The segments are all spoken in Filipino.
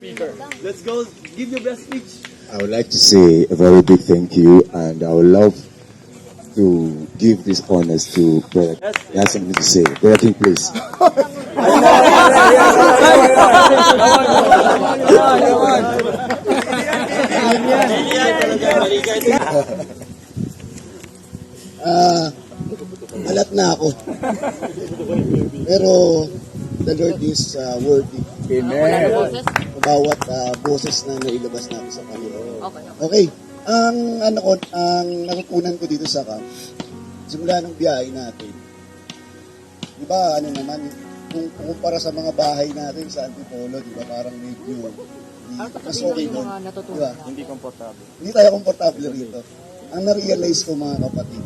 Let's go. Give your best speech. I would like to say a very big thank you, and I would love to give this honors to Brother. He has something to say. Brother King, please. Alat na ako. Pero the Lord is worthy. Amen. Bawat boses na nailabas natin sa Panginoon. Okay. Ang natutunan ko dito sa camp, simula ng biyahe natin. Di ba, kung kumpara sa mga bahay natin sa Antipolo, di ba, parang medyo mas okay doon. Di ba? Hindi komportable. Hindi tayo komportable rito. Ang na-realize ko, mga kapatid,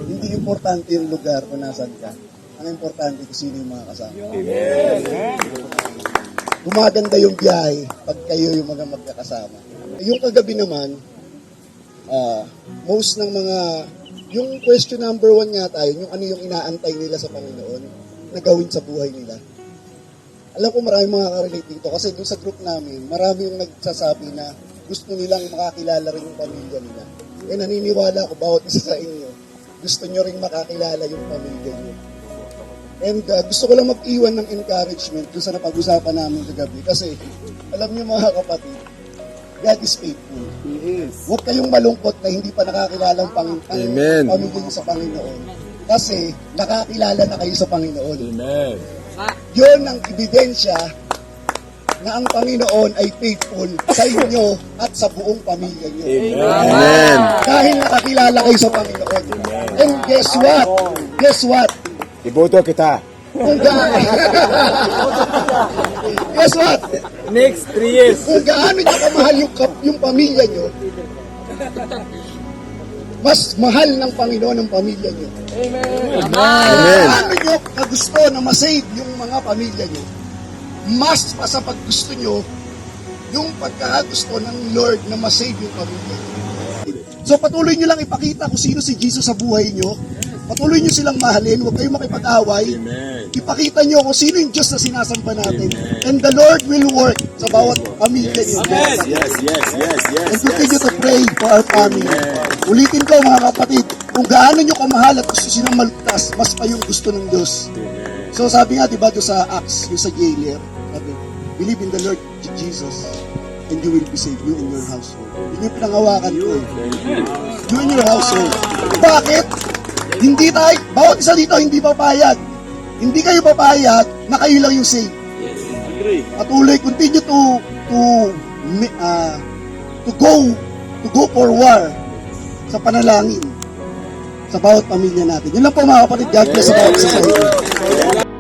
hindi importante yung lugar kung nasan ka. Ang importante kung sino yung mga kasama. Gumaganda yung biyahe pag kayo yung mga magkakasama. Yung kagabi naman, most ng mga, yung question number 1 nga tayo, yung ano yung inaantay nila sa Panginoon na gawin sa buhay nila. Alam ko maraming makaka-relate dito kasi doon sa group namin, marami yung nagsasabi na gusto nilang makakilala rin yung pamilya nila. Eh naniniwala ko, bawat isa sa inyo, gusto nyo rin makakilala yung pamilya nyo. And gusto ko lang mag-iwan ng encouragement doon sa napag-usapan namin kagabi kasi alam niyo mga kapatid, God is faithful. He is. Huwag kayong malungkot na hindi pa nakakilala ang Amen. pamilya niyo sa Panginoon. Kasi nakakilala na kayo sa Panginoon. Amen. Yun ang ebidensya na ang Panginoon ay faithful sa inyo at sa buong pamilya niyo. Amen. Dahil nakakilala kayo sa Panginoon. And guess what? Guess what? Iboto kita. Kung gaano, guess what? Next 3 years. Kung gaano nyo kamahal yung pamilya nyo, mas mahal ng Panginoon ang pamilya nyo. Amen. Gaano nyo kagusto na masave yung mga pamilya nyo, mas pa sa paggusto nyo, yung pagkakagusto ng Lord na masave yung pamilya nyo. So patuloy nyo lang ipakita kung sino si Jesus sa buhay nyo. Patuloy nyo silang mahalin, huwag kayong makipag-away. Amen. Ipakita nyo kung sino yung Diyos na sinasamba natin. And the Lord will work sa bawat pamilya nyo. Yes. And continue to pray for our family. Ulitin ko mga kapatid, kung gaano nyo kamahal at gusto silang maligtas, mas pa yung gusto ng Diyos. So sabi nga, diba, doon sa Acts, yung sa jailer, sabi, believe in the Lord Jesus and you will be saved, you and your household. Yun yung pinangawakan ko. You and your household. Bakit? Hindi tayo, bawat isa dito hindi papayag. Hindi kayo papayag na kayo lang yung saved. Patuloy, continue to go for war sa panalangin sa bawat pamilya natin. Yun lang po mga kapatid. God bless sa bawat isa sa inyo.